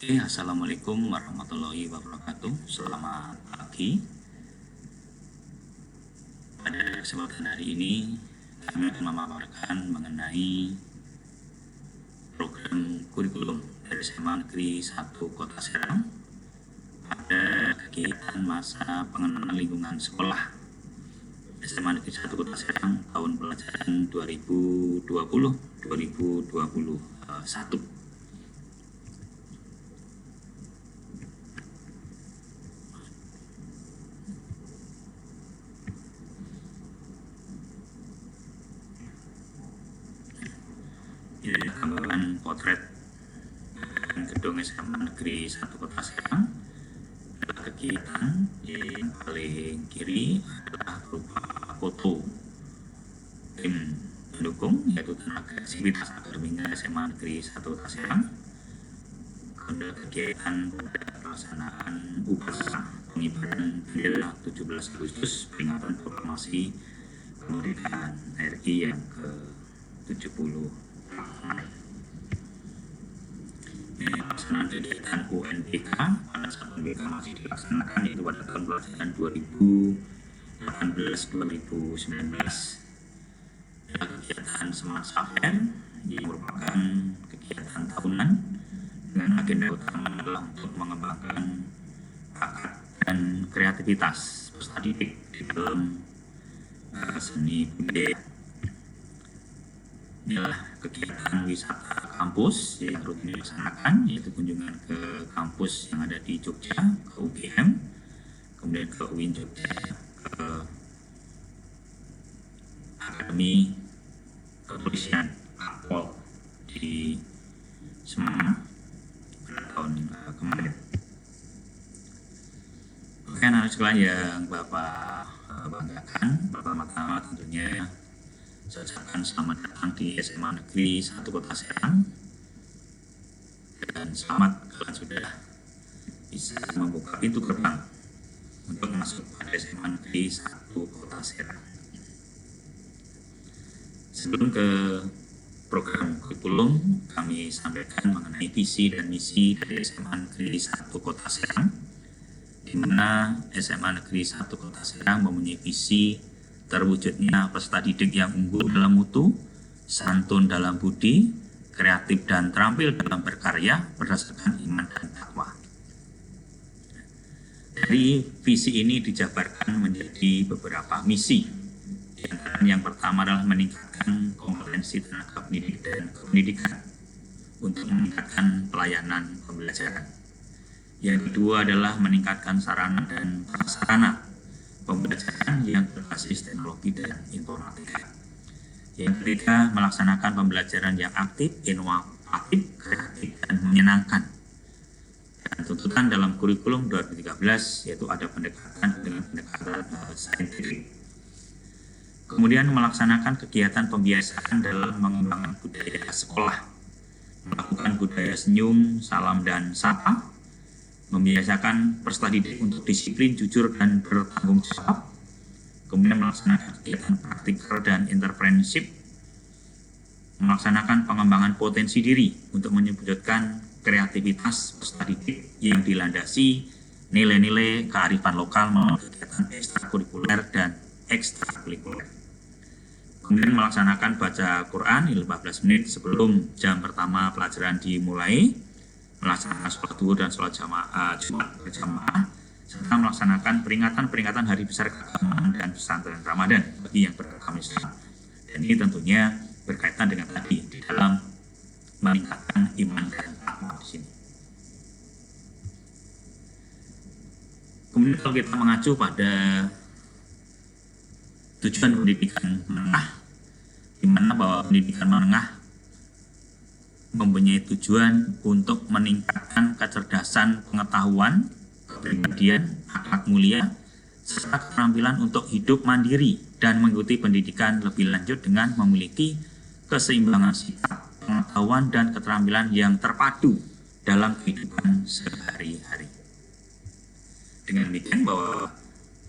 Assalamualaikum warahmatullahi wabarakatuh. Selamat pagi. Pada kesempatan hari ini, kami akan memaparkan mengenai program kurikulum dari SMA Negeri 1 Kota Serang pada kegiatan masa pengenalan lingkungan sekolah SMA Negeri 1 Kota Serang tahun pelajaran 2020-2021. Ini gambaran potret gedung SMA Negeri 1 Kota Serang. Kegiatan yang paling kiri adalah berupa foto tim pendukung, yaitu tenaga aktivitas akademika SMA Negeri 1 Kota Serang. Kemudian kegiatan pada pelaksanaan upacara pengibaran bendera 17 Agustus peringatan proklamasi kemerdekaan RI yang ke-70. Pelaksanaan kegiatan UNBK pada saat UNBK masih dilaksanakan, yaitu pada tahun pelajaran 2018-2019. Kegiatan Smart Fair yang merupakan kegiatan tahunan dengan agenda utama adalah untuk mengembangkan bakat dan kreativitas peserta didik di dalam seni budaya. Inilah kegiatan wisata kampus yang rutin dilaksanakan, yaitu kunjungan ke kampus yang ada di Jogja, ke UGM, kemudian ke UIN Jogja, ke Akademi Kepolisian Akpol di Semarang pada tahun kemarin. Oke, anak sekalian yang Bapak banggakan, pertama-tama tentunya saya ucapkan selamat datang di SMA Negeri 1 Kota Serang, dan selamat kalian sudah bisa membuka pintu gerbang untuk masuk pada SMA Negeri 1 Kota Serang. Sebelum ke program kurikulum, kami sampaikan mengenai visi dan misi dari SMA Negeri 1 Kota Serang, di mana SMA Negeri 1 Kota Serang mempunyai visi terwujudnya peserta didik yang unggul dalam mutu, santun dalam budi, kreatif dan terampil dalam berkarya berdasarkan iman dan takwa. Dari visi ini dijabarkan menjadi beberapa misi. Yang pertama adalah meningkatkan kompetensi tenaga pendidik dan kependidikan untuk meningkatkan pelayanan pembelajaran. Yang kedua adalah meningkatkan sarana dan prasarana pembelajaran yang berbasis teknologi dan informatika. Yang ketiga, melaksanakan pembelajaran yang aktif, inovatif, kreatif, dan menyenangkan. Dan tuntutan dalam kurikulum 2013 yaitu ada pendekatan dengan pendekatan saintifik. Kemudian melaksanakan kegiatan pembiasaan dalam mengembangkan budaya sekolah, melakukan budaya senyum, salam, dan sapa, membiasakan peserta didik untuk disiplin, jujur, dan bertanggung jawab. Kemudian melaksanakan kegiatan praktikal dan entrepreneurship, melaksanakan pengembangan potensi diri untuk menyebutkan kreativitas peserta didik yang dilandasi nilai-nilai kearifan lokal melalui kegiatan ekstrakurikuler dan ekstrakurikuler. Kemudian melaksanakan baca Quran 15 menit sebelum jam pertama pelajaran dimulai, melaksanakan sholat zuhur dan sholat Jumat berjamaah, serta melaksanakan peringatan hari besar keagamaan dan pesantren Ramadan bagi yang beragama Islam. Dan ini tentunya berkaitan dengan tadi di dalam meningkatkan iman dan takwa di sini. Kemudian kalau kita mengacu pada tujuan pendidikan menengah, di mana bahwa pendidikan menengah mempunyai tujuan untuk meningkatkan kecerdasan pengetahuan, kepribadian, akhlak mulia, serta keterampilan untuk hidup mandiri dan mengikuti pendidikan lebih lanjut dengan memiliki keseimbangan sikap, pengetahuan, dan keterampilan yang terpadu dalam kehidupan sehari-hari. Dengan demikian bahwa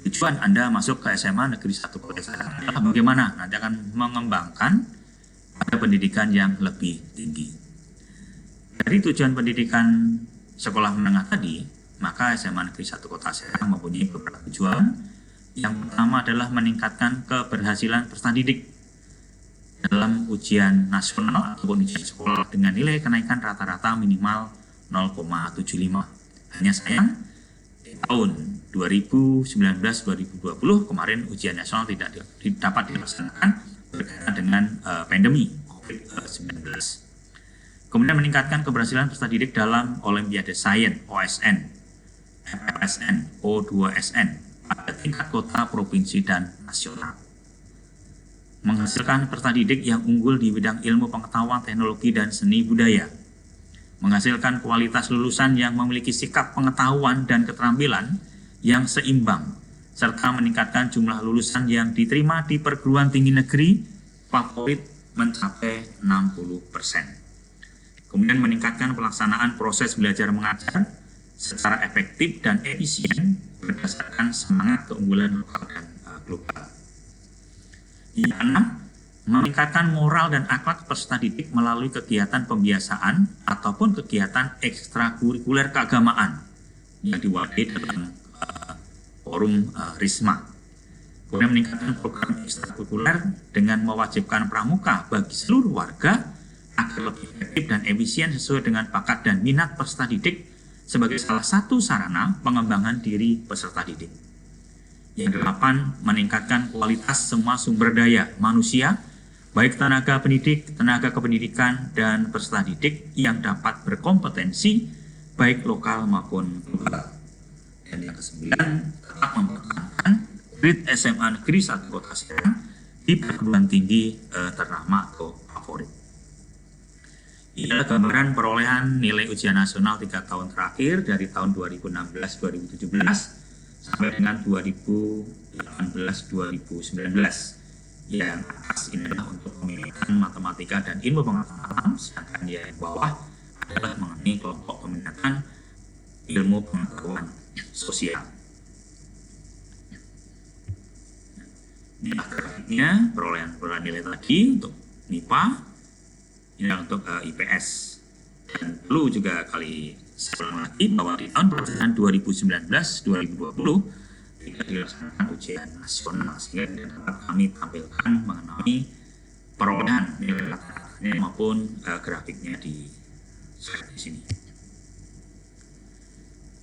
tujuan Anda masuk ke SMA Negeri 1 Kota Serang adalah bagaimana nanti akan mengembangkan pada pendidikan yang lebih tinggi. Dari tujuan pendidikan sekolah menengah tadi, maka SMA Negeri 1 Kota Serang mempunyai beberapa tujuan. Yang pertama adalah meningkatkan keberhasilan peserta didik dalam ujian nasional ataupun ujian sekolah dengan nilai kenaikan rata-rata minimal 0,75. Hanya sayang, di tahun 2019-2020 kemarin ujian nasional tidak dapat dilaksanakan berkaitan dengan pandemi COVID-19. Kemudian meningkatkan keberhasilan peserta didik dalam Olimpiade Sains OSN, FFSN, O2SN pada tingkat kota, provinsi, dan nasional. Menghasilkan peserta didik yang unggul di bidang ilmu pengetahuan, teknologi, dan seni budaya. Menghasilkan kualitas lulusan yang memiliki sikap pengetahuan dan keterampilan yang seimbang, serta meningkatkan jumlah lulusan yang diterima di perguruan tinggi negeri favorit mencapai 60%. Kemudian meningkatkan pelaksanaan proses belajar mengajar secara efektif dan efisien berdasarkan semangat keunggulan lokal dan global. Yang keenam, meningkatkan moral dan akhlak peserta didik melalui kegiatan pembiasaan ataupun kegiatan ekstrakurikuler keagamaan yang diwadahi dalam forum RISMA. Kemudian meningkatkan program ekstrakurikuler dengan mewajibkan pramuka bagi seluruh warga agar lebih efektif dan efisien sesuai dengan bakat dan minat peserta didik sebagai salah satu sarana pengembangan diri peserta didik. Yang kedelapan, meningkatkan kualitas semua sumber daya manusia, baik tenaga pendidik, tenaga kependidikan, dan peserta didik yang dapat berkompetensi baik lokal maupun global. Dan yang kesembilan, tetap mempertahankan grade SMA Negeri 1 Kota Serang di perguruan tinggi ternama atau favorit. Inilah gambaran perolehan nilai ujian nasional 3 tahun terakhir dari tahun 2016-2017 sampai dengan 2018-2019. Yang atas ini adalah untuk peminatan matematika dan ilmu pengetahuan, sedangkan yang bawah adalah mengenai kelompok peminatan ilmu pengetahuan sosial. Ini grafiknya perolehan nilai tadi untuk MIPA. Ini untuk IPS. Dan perlu juga kali saya lagi bahwa di tahun pelaksanaan 2019-2020 tidak dilaksanakan ujian nasional, sehingga dapat kami tampilkan mengenai perolehan nilai rata-ratanya maupun grafiknya di sini.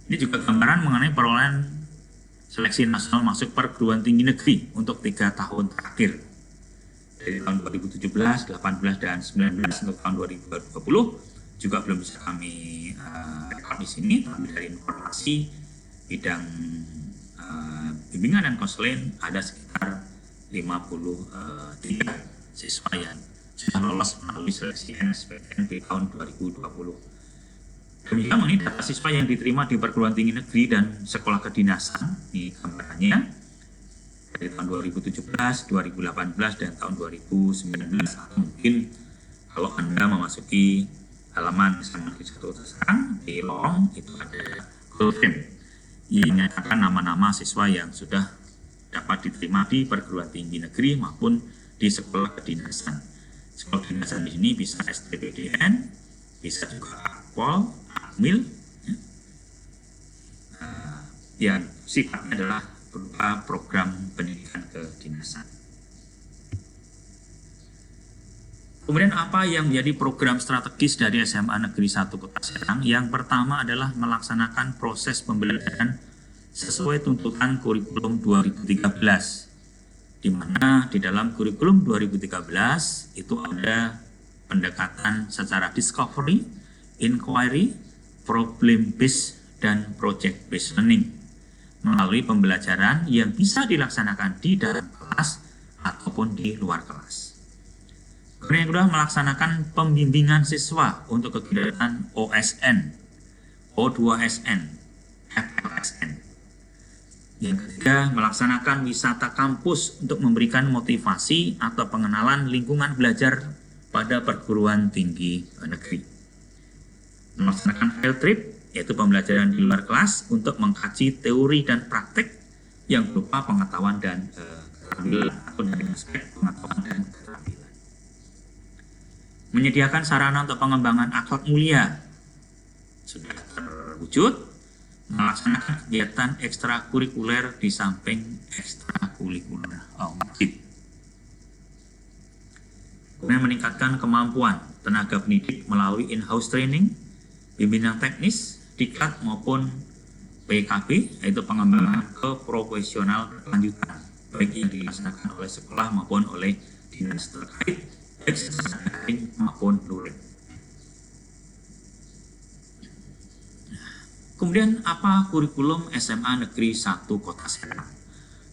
Ini juga gambaran mengenai perolehan seleksi nasional masuk perguruan tinggi negeri untuk 3 tahun terakhir. Dari tahun 2017, 18, dan 19 untuk tahun 2020 juga belum bisa kami rekod di sini, tapi dari informasi bidang bimbingan dan konseling ada sekitar 53 siswa yang sudah lolos melalui seleksi NSBN di tahun 2020. Demikian mengenai data siswa yang diterima di perguruan tinggi negeri dan sekolah kedinasan, ini gambarannya dari tahun 2017, 2018, dan tahun 2019. Atau mungkin kalau Anda memasuki halaman SMA Negeri 1 Kota Serang, di lorong itu ada Golden yang menyatakan nama-nama siswa yang sudah dapat diterima di perguruan tinggi negeri maupun di sekolah kedinasan. Sekolah kedinasan di sini bisa STPDN, bisa juga Akpol, Akmil, yang sifatnya adalah berupa program pendidikan kedinasan. Kemudian apa yang menjadi program strategis dari SMA Negeri 1 Kota Serang? Yang pertama adalah melaksanakan proses pembelajaran sesuai tuntutan kurikulum 2013, di mana di dalam kurikulum 2013 itu ada pendekatan secara discovery, inquiry, problem based, dan project based learning melalui pembelajaran yang bisa dilaksanakan di dalam kelas ataupun di luar kelas. Kemudian yang kedua, melaksanakan pembimbingan siswa untuk kegiatan OSN, O2SN, FFSN. Yang ketiga, melaksanakan wisata kampus untuk memberikan motivasi atau pengenalan lingkungan belajar pada perguruan tinggi negeri. Melaksanakan field trip, yaitu pembelajaran di luar kelas untuk mengkaji teori dan praktek yang berupa pengetahuan dan keterampilan atau dari aspek pengetahuan dan keterampilan. Menyediakan sarana untuk pengembangan akhlak mulia sudah terwujud, melaksanakan kegiatan ekstrakurikuler di samping ekstrakurikuler wajib. Kemudian meningkatkan kemampuan tenaga pendidik melalui in-house training, bimbingan teknis, diklat maupun PKB, yaitu pengembangan keprofesional berkelanjutan, baik yang dilaksanakan oleh sekolah maupun oleh dinas terkait, baik secara daring maupun luring. Kemudian apa kurikulum SMA Negeri 1 Kota Serang?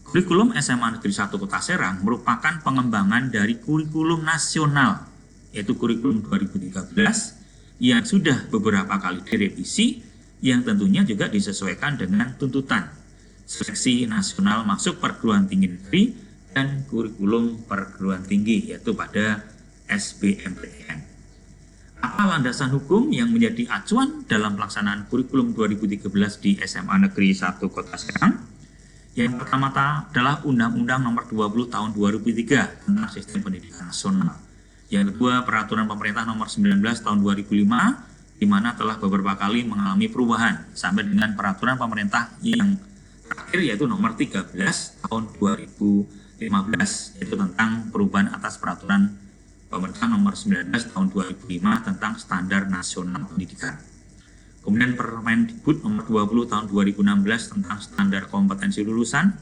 Kurikulum SMA Negeri 1 Kota Serang merupakan pengembangan dari kurikulum nasional, yaitu kurikulum 2013 yang sudah beberapa kali direvisi, yang tentunya juga disesuaikan dengan tuntutan seleksi nasional masuk perguruan tinggi negeri dan kurikulum perguruan tinggi, yaitu pada SBMPTN. Apa landasan hukum yang menjadi acuan dalam pelaksanaan kurikulum 2013 di SMA Negeri 1 Kota Serang? Yang pertama adalah Undang-Undang Nomor 20 Tahun 2003 tentang Sistem Pendidikan Nasional. Yang kedua, Peraturan Pemerintah Nomor 19 Tahun 2005, di mana telah beberapa kali mengalami perubahan sampai dengan Peraturan Pemerintah yang terakhir, yaitu Nomor 13 Tahun 2015, yaitu tentang perubahan atas Peraturan Pemerintah Nomor 19 Tahun 2005 tentang Standar Nasional Pendidikan. Kemudian Permendikbud Nomor 20 Tahun 2016 tentang Standar Kompetensi Lulusan,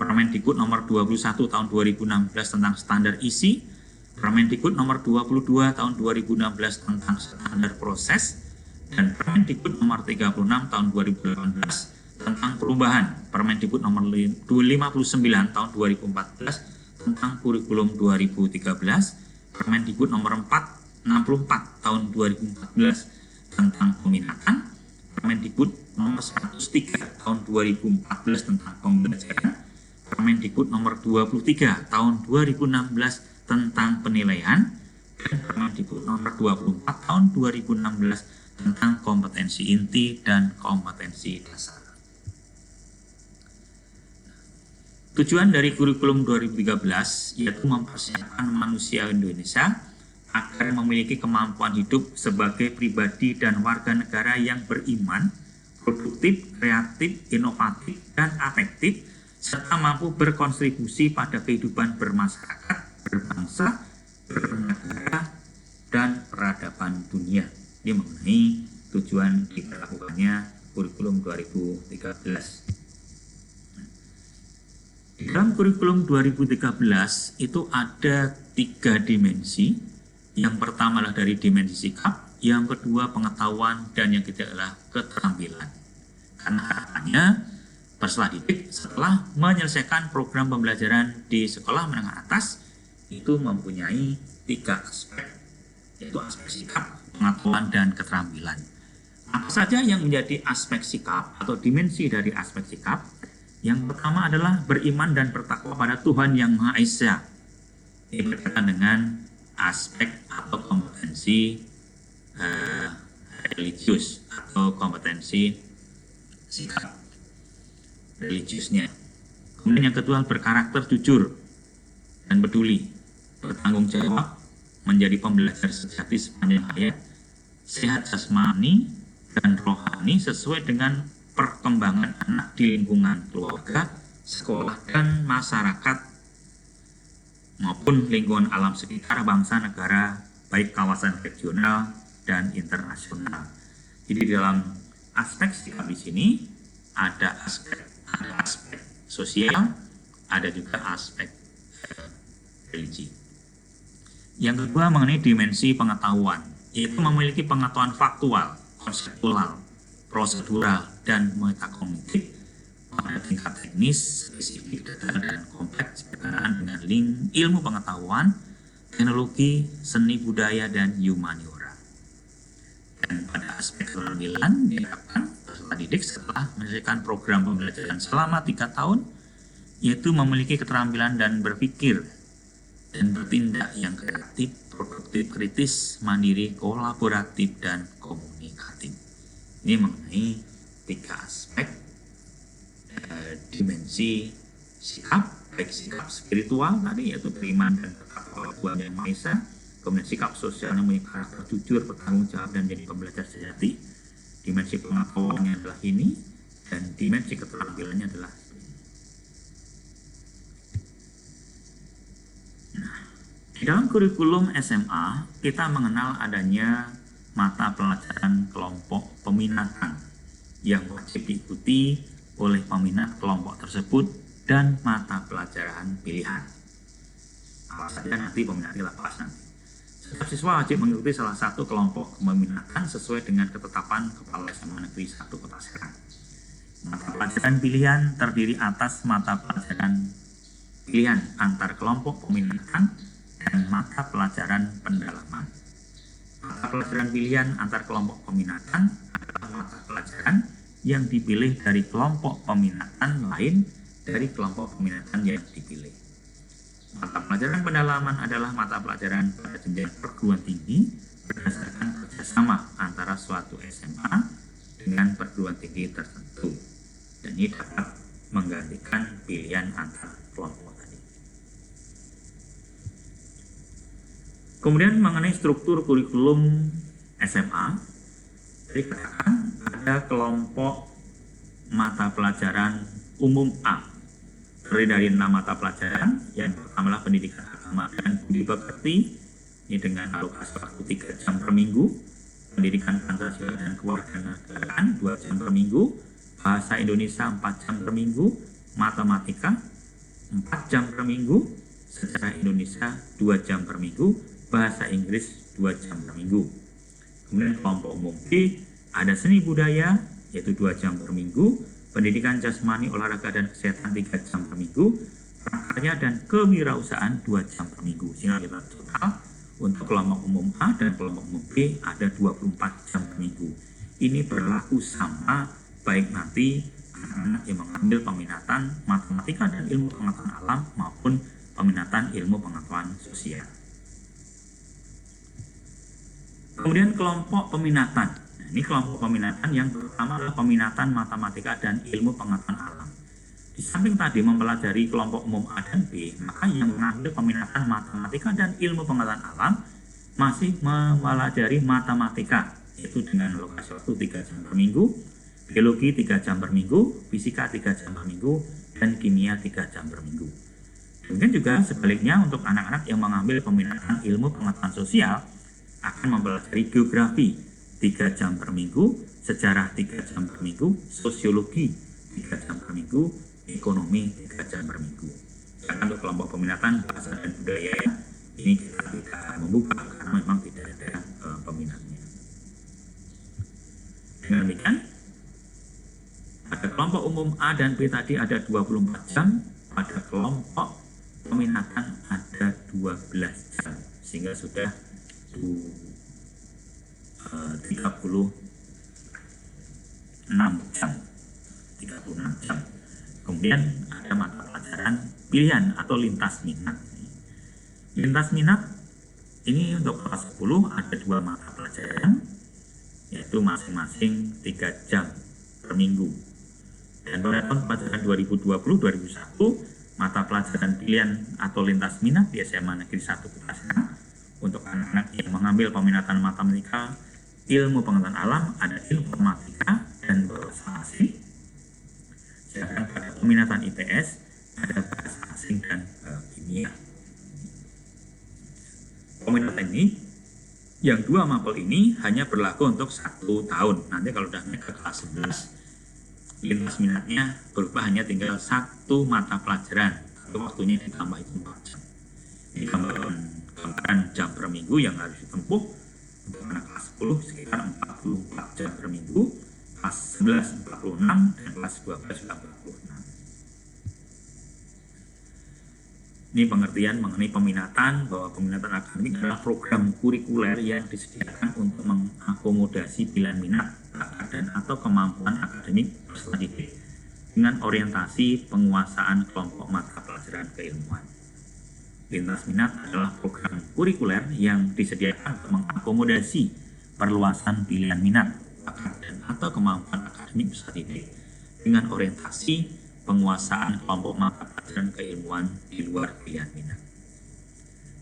Permendikbud Nomor 21 Tahun 2016 tentang Standar Isi, Permendikbud Nomor 22 Tahun 2016 tentang Standar Proses, dan Permendikbud Nomor 36 Tahun 2018 tentang perubahan Permendikbud Nomor 59 Tahun 2014 tentang Kurikulum 2013, Permendikbud Nomor 64 Tahun 2014 tentang peminatan, Permendikbud Nomor 103 Tahun 2014 tentang pembelajaran, Permendikbud Nomor 23 Tahun 2016 tentang penilaian, dan Permendikbud Nomor 24 Tahun 2016 tentang kompetensi inti dan kompetensi dasar. Tujuan dari kurikulum 2013 yaitu mempersiapkan manusia Indonesia agar memiliki kemampuan hidup sebagai pribadi dan warga negara yang beriman, produktif, kreatif, inovatif, dan afektif, serta mampu berkontribusi pada kehidupan bermasyarakat, berbangsa, bernegara, dan peradaban dunia. Ini mengenai tujuan diberlakukannya kurikulum 2013. Di dalam kurikulum 2013 itu ada 3 dimensi. Yang pertama adalah dari dimensi sikap, yang kedua pengetahuan, dan yang ketiga adalah keterampilan. Karena harapannya peserta didik setelah menyelesaikan program pembelajaran di sekolah menengah atas itu mempunyai 3 aspek, yaitu aspek sikap, pengetahuan, dan keterampilan. Apa saja yang menjadi aspek sikap atau dimensi dari aspek sikap? Yang pertama adalah beriman dan bertakwa pada Tuhan Yang Maha Esa. Ini berkaitan dengan aspek atau kompetensi religius atau kompetensi sikap religiusnya. Kemudian yang kedua berkarakter jujur dan peduli, bertanggung jawab, menjadi pembelajar sejati sepanjang hayat, sehat jasmani dan rohani sesuai dengan perkembangan anak di lingkungan keluarga, sekolah, dan masyarakat maupun lingkungan alam sekitar bangsa negara, baik kawasan regional dan internasional. Jadi dalam aspek sikap di sini ada aspek sosial, ada juga aspek religi. Yang kedua mengenai dimensi pengetahuan, yaitu memiliki pengetahuan faktual, konseptual, prosedural, dan metakognitif pada tingkat teknis, spesifik, detail, dan kompleks berkenaan dengan ilmu pengetahuan, teknologi, seni budaya, dan humaniora. Dan pada aspek keterampilan diharapkan peserta didik setelah menyelesaikan program pembelajaran selama 3 tahun, yaitu memiliki keterampilan dan berpikir dan bertindak yang kreatif, produktif, kritis, mandiri, kolaboratif, dan komunikatif. Ini mengenai 3 aspek dimensi sikap, baik sikap spiritual tadi yaitu beriman dan bertakwa Tuhan Yang Maha Esa, kemudian sikap sosial yang memiliki karakter jujur, bertanggung jawab, dan menjadi pembelajar sejati, dimensi pengetahuannya adalah ini, dan dimensi keterampilannya adalah ini. Nah, di dalam kurikulum SMA, kita mengenal adanya mata pelajaran kelompok peminatan yang wajib diikuti oleh peminat kelompok tersebut dan mata pelajaran pilihan. Apa saja nanti peminatnya lepas nanti. Setiap siswa wajib mengikuti salah satu kelompok peminatan sesuai dengan ketetapan Kepala SMA Negeri 1 Kota Serang. Mata pelajaran pilihan terdiri atas mata pelajaran pilihan antar kelompok peminatan dan mata pelajaran pendalaman. Mata pelajaran pilihan antar kelompok peminatan adalah mata pelajaran yang dipilih dari kelompok peminatan lain dari kelompok peminatan yang dipilih. Mata pelajaran pendalaman adalah mata pelajaran pada jenjang perguruan tinggi berdasarkan kerjasama antara suatu SMA dengan perguruan tinggi tertentu, dan ini dapat menggantikan pilihan antar kelompok tadi. Kemudian mengenai struktur kurikulum SMA, jadi katakan ada kelompok mata pelajaran umum A, terdiri dari 6 mata pelajaran. Yang pertama adalah pendidikan agama dan budi pekerti, ini dengan alokasi waktu 3 jam per minggu. Pendidikan Pancasila dan kewarganegaraan 2 jam per minggu. Bahasa Indonesia 4 jam per minggu. Matematika 4 jam per minggu. Sejarah Indonesia 2 jam per minggu. Bahasa Inggris 2 jam per minggu. Kemudian kelompok umum B ada seni budaya, yaitu 2 jam per minggu. Pendidikan jasmani, olahraga, dan kesehatan 3 jam per minggu. Prakarya dan kewirausahaan 2 jam per minggu. Sehingga kita total untuk kelompok umum A dan kelompok umum B ada 24 jam per minggu. Ini berlaku sama baik nanti anak-anak yang mengambil peminatan matematika dan ilmu pengetahuan alam maupun peminatan ilmu pengetahuan sosial. Kemudian kelompok peminatan. Ini kelompok peminatan yang pertama adalah peminatan matematika dan ilmu pengetahuan alam. Di samping tadi mempelajari kelompok umum A dan B, maka yang mengambil peminatan matematika dan ilmu pengetahuan alam masih mempelajari matematika, yaitu dengan alokasi waktu 3 jam per minggu, biologi 3 jam per minggu, fisika 3 jam per minggu, dan kimia 3 jam per minggu. Mungkin juga sebaliknya untuk anak-anak yang mengambil peminatan ilmu pengetahuan sosial akan mempelajari geografi 3 jam per minggu, sejarah 3 jam per minggu, sosiologi 3 jam per minggu, ekonomi 3 jam per minggu. Dan untuk kelompok peminatan bahasa dan budaya ini kita tidak membuka karena memang tidak ada peminatnya. Dengan demikian, pada kelompok umum A dan B tadi ada 24 jam, pada kelompok peminatan ada 12 jam, sehingga sudah 36 jam. Kemudian ada mata pelajaran pilihan atau lintas minat. Lintas minat ini untuk kelas 10 ada 2 mata pelajaran, yaitu masing-masing 3 jam per minggu. Dan pada tahun pelajaran 2020-2021 mata pelajaran pilihan atau lintas minat di SMA Negeri 1 Kota Serang untuk anak-anak yang mengambil peminatan matematika, ilmu pengetahuan alam, ada informatika dan bahasa asing. Sedangkan pada peminatan IPS ada bahasa asing dan kimia. Peminatan ini, yang 2 mapel ini hanya berlaku untuk 1 tahun. Nanti kalau sudah naik ke kelas 11, lintas minatnya berubah hanya tinggal 1 mata pelajaran. Lalu waktunya ditambah itu 4 jam. Ini gambaran jam per minggu yang harus ditempuh untuk anak kelas 10 sekitar 44 jam per minggu, kelas 11 46 dan kelas 12 46. Ini pengertian mengenai peminatan, bahwa peminatan akademik adalah program kurikuler yang disediakan untuk mengakomodasi pilihan minat, bakat dan atau kemampuan akademik peserta didik dengan orientasi penguasaan kelompok mata pelajaran keilmuan. Lintas minat adalah program kurikuler yang disediakan untuk mengakomodasi perluasan pilihan minat, bakat dan atau kemampuan akademik peserta didik dengan orientasi penguasaan kelompok mata pelajaran keilmuan di luar pilihan minat.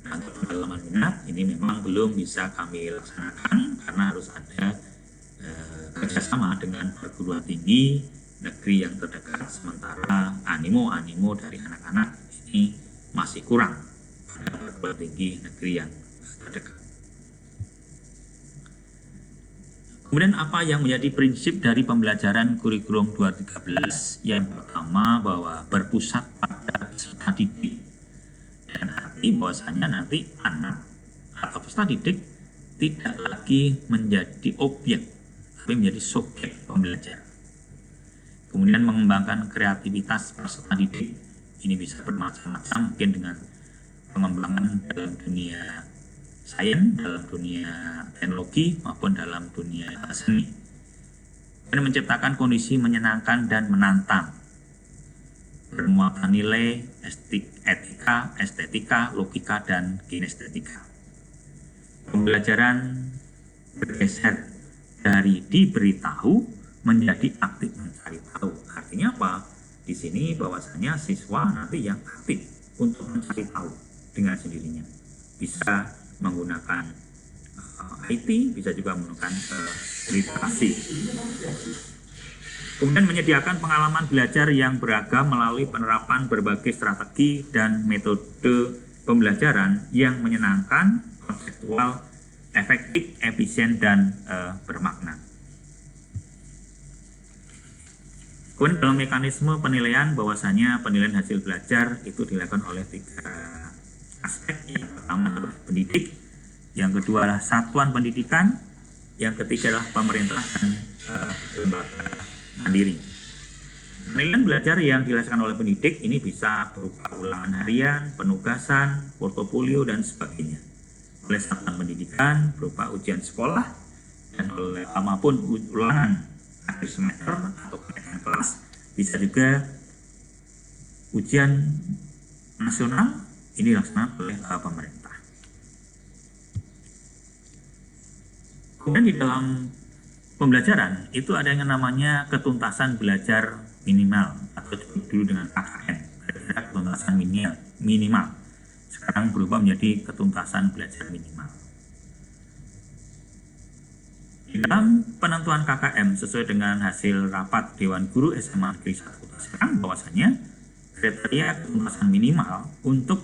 Nah, untuk pendalaman minat ini memang belum bisa kami laksanakan karena harus ada bekerjasama dengan perguruan tinggi negeri yang terdekat, sementara animo dari anak-anak ini masih kurang pada perguruan tinggi negeri yang terdekat. Kemudian apa yang menjadi prinsip dari pembelajaran kurikulum 2013? Yang pertama, bahwa berpusat pada peserta didik, dan arti bahwasanya nanti anak atau peserta didik tidak lagi menjadi objek, tapi menjadi subjek pembelajaran. Kemudian mengembangkan kreativitas peserta didik, ini bisa bermacam-macam, mungkin dengan pengembangan dalam dunia sains, dalam dunia teknologi, maupun dalam dunia seni. Dan menciptakan kondisi menyenangkan dan menantang, bermuatan nilai, etika, estetika, logika, dan kinestetika. Pembelajaran bergeser dari diberitahu menjadi aktif mencari tahu. Artinya apa? Di sini bahwasanya siswa nanti yang aktif untuk mencari tahu dengan sendirinya. Bisa menggunakan IT, bisa juga menggunakan literasi. Kemudian menyediakan pengalaman belajar yang beragam melalui penerapan berbagai strategi dan metode pembelajaran yang menyenangkan, konseptual, efektif, efisien, dan bermakna. Kemudian dalam mekanisme penilaian, bahwasanya penilaian hasil belajar itu dilakukan oleh 3 aspek. Yang pertama pendidik, yang kedua adalah satuan pendidikan, yang ketiga adalah pemerintah dan lembaga mandiri. Penilaian belajar yang dilaksanakan oleh pendidik ini bisa berupa ulangan harian, penugasan, portofolio, dan sebagainya. Oleh satuan pendidikan berupa ujian sekolah, dan oleh maupun ulangan akhir semester atau kenaikan kelas, bisa juga ujian nasional, ini dilaksanakan oleh pemerintah. Kemudian di dalam pembelajaran itu ada yang namanya ketuntasan belajar minimal, atau dulu dengan KKM, ketuntasan minimal. Sekarang berubah menjadi ketuntasan belajar minimal. Di dalam penentuan KKM sesuai dengan hasil rapat Dewan Guru SMA Negeri 1 Kota Serang, bahwasanya kriteria ketuntasan minimal untuk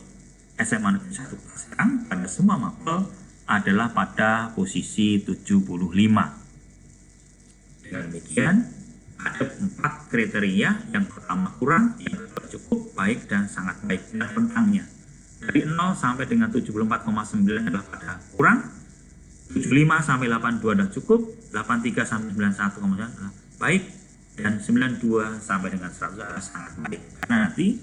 SMA Negeri 1 Kota Serang pada semua mapel adalah pada posisi 75. Dengan demikian, ada 4 kriteria. Yang pertama kurang, yang kedua cukup, baik, dan sangat baik. Dan rentangnya dari 0 sampai dengan 74,9 adalah pada kurang, 75 sampai 82 adalah cukup, 83 sampai 91,9 adalah baik, dan 92 sampai dengan 100 adalah sangat baik. Karena nanti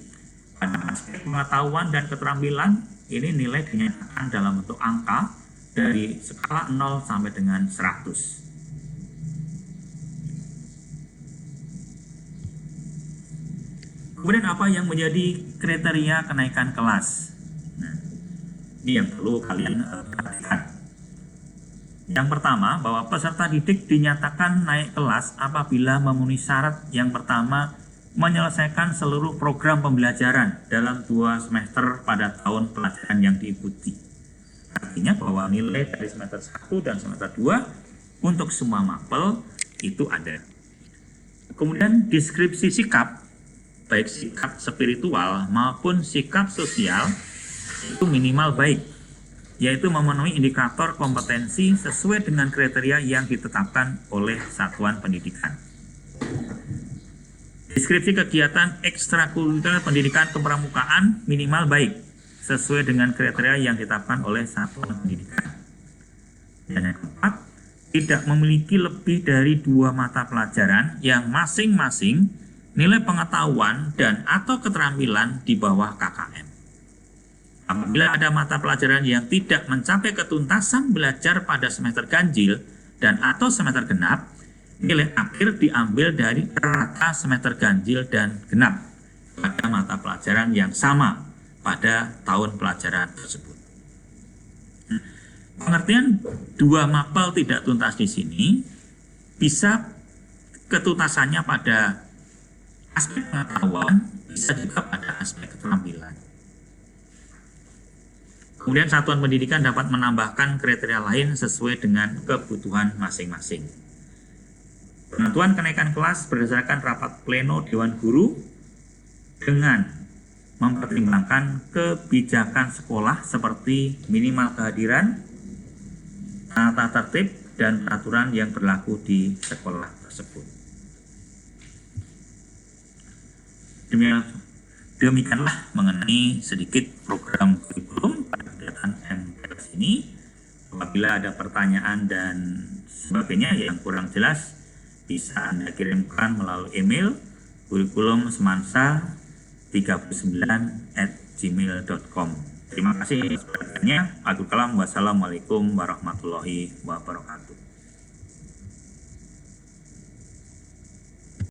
pada aspek pengetahuan dan keterampilan ini nilai dinyatakan dalam bentuk angka dari skala 0 sampai dengan 100. Kemudian apa yang menjadi kriteria kenaikan kelas? Nah, ini yang perlu kalian perhatikan. Yang pertama, bahwa peserta didik dinyatakan naik kelas apabila memenuhi syarat. Yang pertama, menyelesaikan seluruh program pembelajaran dalam 2 semester pada tahun pelajaran yang diikuti. Artinya bahwa nilai dari semester 1 dan semester 2 untuk semua mapel itu ada. Kemudian deskripsi sikap, baik sikap spiritual maupun sikap sosial, itu minimal baik, yaitu memenuhi indikator kompetensi sesuai dengan kriteria yang ditetapkan oleh satuan pendidikan. Deskripsi kegiatan ekstrakurikuler pendidikan kepramukaan minimal baik, sesuai dengan kriteria yang ditetapkan oleh satuan pendidikan. Dan yang keempat, tidak memiliki lebih dari 2 mata pelajaran yang masing-masing nilai pengetahuan dan atau keterampilan di bawah KKM. Apabila ada mata pelajaran yang tidak mencapai ketuntasan belajar pada semester ganjil dan atau semester genap, nilai akhir diambil dari rata semester ganjil dan genap pada mata pelajaran yang sama pada tahun pelajaran tersebut. Pengertian 2 mapel tidak tuntas di sini bisa ketuntasannya pada aspek pengetahuan, bisa juga pada aspek keterampilan. Kemudian satuan pendidikan dapat menambahkan kriteria lain sesuai dengan kebutuhan masing-masing. Penentuan kenaikan kelas berdasarkan rapat pleno Dewan Guru dengan mempertimbangkan kebijakan sekolah seperti minimal kehadiran, tata tertib, dan peraturan yang berlaku di sekolah tersebut. Demikianlah mengenai sedikit program kurikulum pada kegiatan MTS ini. Apabila ada pertanyaan dan sebagainya yang kurang jelas, bisa Anda kirimkan melalui email kurikulum-semansa39@gmail.com. Terima kasih atas perhatiannya. Wassalamualaikum warahmatullahi wabarakatuh.